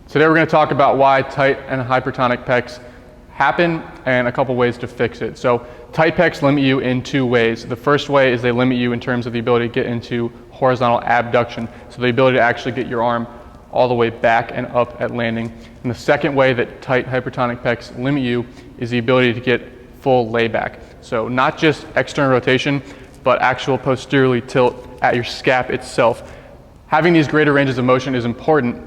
Today we're going to talk about why tight and hypertonic pecs happen and a couple ways to fix it. So tight pecs limit you in two ways. The first way is they limit you in terms of the ability to get into horizontal abduction, so the ability to actually get your arm all the way back and up at landing. And the second way that tight hypertonic pecs limit you is the ability to get full layback. So not just external rotation, but actual posteriorly tilt at your scap itself. Having these greater ranges of motion is important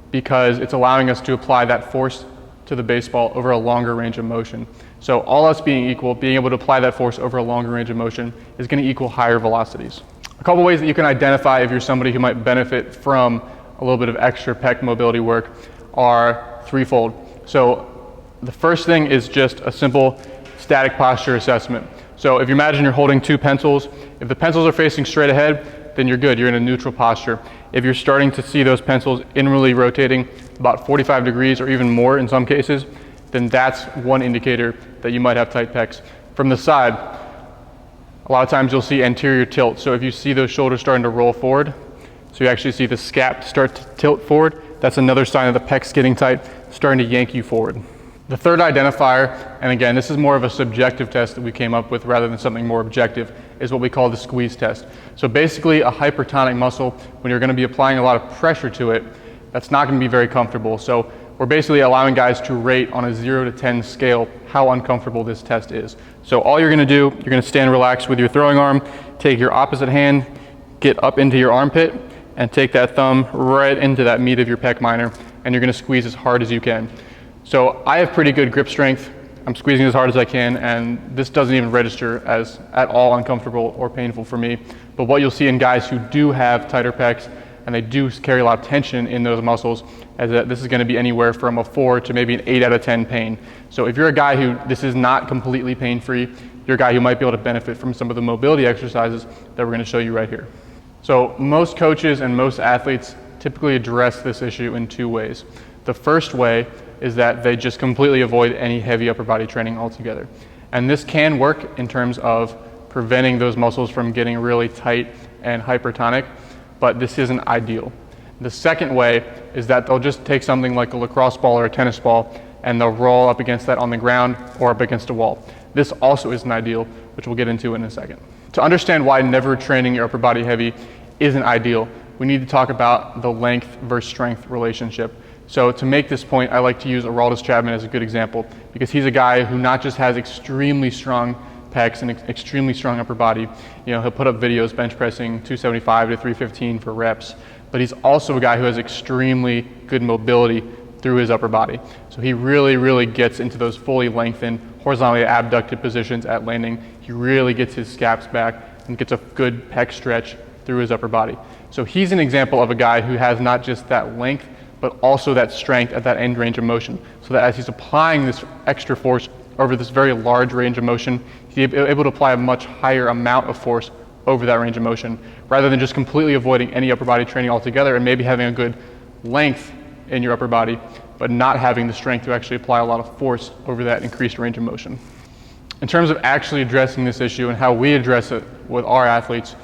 because it's allowing us to apply that force to the baseball over a longer range of motion. So all else being equal, being able to apply that force over a longer range of motion is going to equal higher velocities. A couple ways that you can identify if you're somebody who might benefit from a little bit of extra pec mobility work are threefold. So the first thing is just a simple static posture assessment. So if you imagine you're holding two pencils, if the pencils are facing straight ahead, then you're good, you're in a neutral posture. If you're starting to see those pencils inwardly rotating about 45 degrees or even more in some cases, then that's one indicator that you might have tight pecs. From the side, a lot of times you'll see anterior tilt. So if you see those shoulders starting to roll forward, so you actually see the scap start to tilt forward, that's another sign of the pecs getting tight, starting to yank you forward. The third identifier, and again, this is more of a subjective test that we came up with rather than something more objective, is what we call the squeeze test. So basically a hypertonic muscle, when you're going to be applying a lot of pressure to it, that's not going to be very comfortable. So we're basically allowing guys to rate on a 0 to 10 scale how uncomfortable this test is. So all you're going to do, you're going to stand relaxed with your throwing arm, take your opposite hand, get up into your armpit, and take that thumb right into that meat of your pec minor, and you're going to squeeze as hard as you can. So I have pretty good grip strength. I'm squeezing as hard as I can, and this doesn't even register as at all uncomfortable or painful for me. But what you'll see in guys who do have tighter pecs and they do carry a lot of tension in those muscles is that this is going to be anywhere from a 4 to maybe an 8 out of 10 pain. So if you're a guy who this is not completely pain-free, you're a guy who might be able to benefit from some of the mobility exercises that we're going to show you right here. So most coaches and most athletes typically address this issue in two ways. The first way is that they just completely avoid any heavy upper body training altogether. And this can work in terms of preventing those muscles from getting really tight and hypertonic, but this isn't ideal. The second way is that they'll just take something like a lacrosse ball or a tennis ball and they'll roll up against that on the ground or up against a wall. This also isn't ideal, which we'll get into in a second. To understand why never training your upper body heavy isn't ideal, we need to talk about the length versus strength relationship. So to make this point, I like to use Untitled Chapter as a good example because he's a guy who not just has extremely strong pecs and extremely strong upper body. You know, he'll put up videos bench pressing 275 to 315 for reps, but he's also a guy who has extremely good mobility through his upper body. So he really gets into those fully lengthened, horizontally abducted positions at landing. He really gets his scaps back and gets a good pec stretch through his upper body. So he's an example of a guy who has not just that length, but also that strength at that end range of motion. So that as he's applying this extra force over this very large range of motion, he's able to apply a much higher amount of force over that range of motion, rather than just completely avoiding any upper body training altogether and maybe having a good length in your upper body, but not having the strength to actually apply a lot of force over that increased range of motion. In terms of actually addressing this issue and how we address it with our athletes,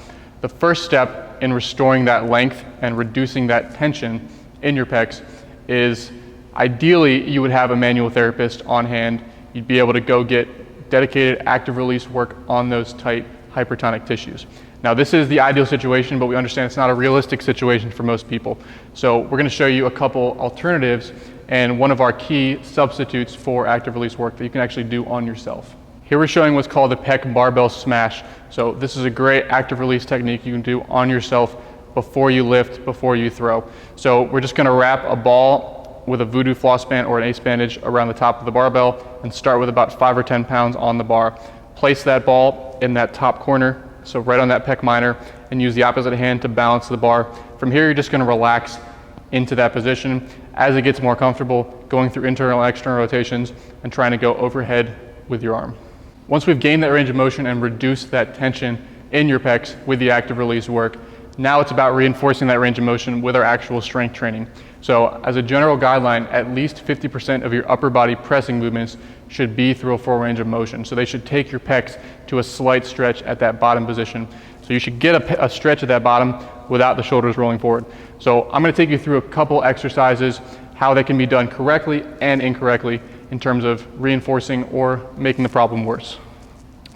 the first step in restoring that length and reducing that tension in your pecs is ideally you would have a manual therapist on hand. You'd be able to go get dedicated active release work on those tight hypertonic tissues. Now this is the ideal situation, but we understand it's not a realistic situation for most people. So we're going to show you a couple alternatives and one of our key substitutes for active release work that you can actually do on yourself. Here we're showing what's called the pec barbell smash. So this is a great active release technique you can do on yourself before you lift, before you throw. So we're just going to wrap a ball with a voodoo floss band or an ace bandage around the top of the barbell and start with about 5 or 10 pounds on the bar. Place that ball in that top corner, so right on that pec minor, and use the opposite hand to balance the bar. From here you're just going to relax into that position as it gets more comfortable, going through internal and external rotations and trying to go overhead with your arm. Once we've gained that range of motion and reduced that tension in your pecs with the active release work, now it's about reinforcing that range of motion with our actual strength training. So as a general guideline, at least 50% of your upper body pressing movements should be through a full range of motion. So they should take your pecs to a slight stretch at that bottom position. So you should get a stretch at that bottom without the shoulders rolling forward. So I'm going to take you through a couple exercises how they can be done correctly and incorrectly in terms of reinforcing or making the problem worse.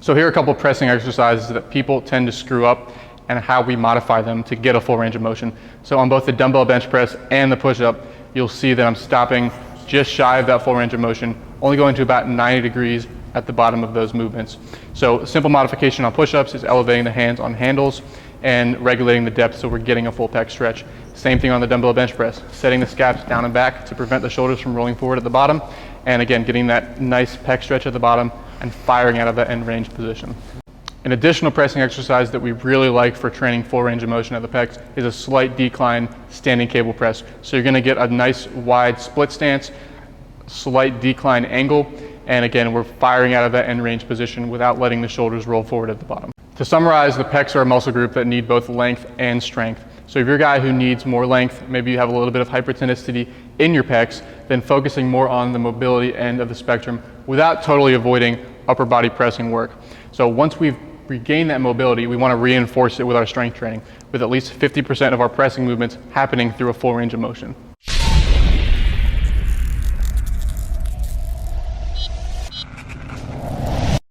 So here are a couple of pressing exercises that people tend to screw up and how we modify them to get a full range of motion. So on both the dumbbell bench press and the push-up, you'll see that I'm stopping just shy of that full range of motion, only going to about 90 degrees at the bottom of those movements. So simple modification on push-ups is elevating the hands on handles and regulating the depth so we're getting a full pec stretch. Same thing on the dumbbell bench press, setting the scaps down and back to prevent the shoulders from rolling forward at the bottom, and again, getting that nice pec stretch at the bottom and firing out of that end range position. An additional pressing exercise that we really like for training full range of motion at the pecs is a slight decline standing cable press. So you're gonna get a nice wide split stance, slight decline angle, and again, we're firing out of that end range position without letting the shoulders roll forward at the bottom. To summarize, the pecs are a muscle group that need both length and strength. So if you're a guy who needs more length, maybe you have a little bit of hypertonicity in your pecs, then focusing more on the mobility end of the spectrum without totally avoiding upper body pressing work. So once we've regained that mobility, we want to reinforce it with our strength training, with at least 50% of our pressing movements happening through a full range of motion.